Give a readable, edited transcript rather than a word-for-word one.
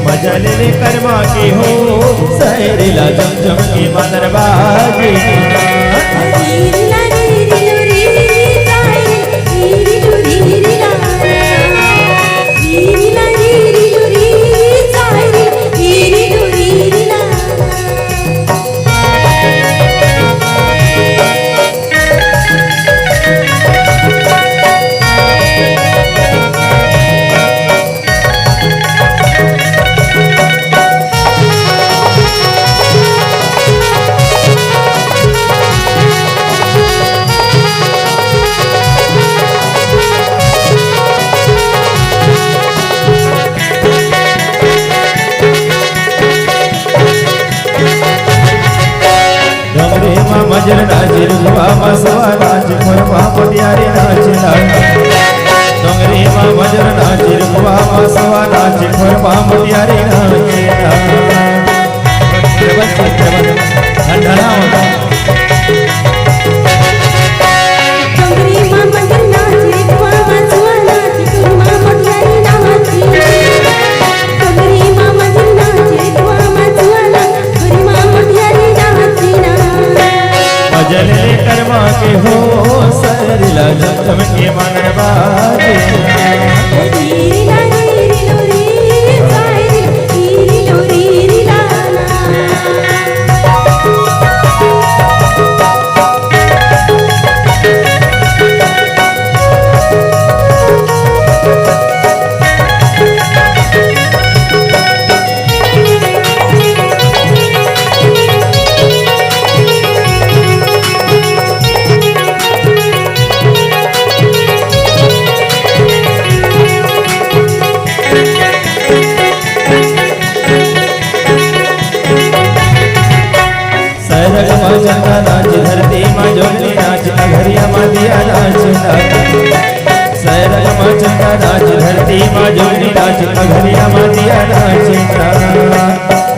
मजल कर्मा की हो सहरीला जमजम की मदरबाजी मजर नाचे रुवा मसवा नाच खोरवा पटियारी नाच डोंगरी मां मजर नाचे रुवा मसवा नाच खोरवा पटियारी नाच जले कर्मा के हो सरला जमजम के मनरबाजी चंदा नाच धरती मां जोगनी नाच अघरिया मां दिया नाच सैरग मां चंदा नाच धरती मां जोगनी नाच अघरिया मां दिया नाच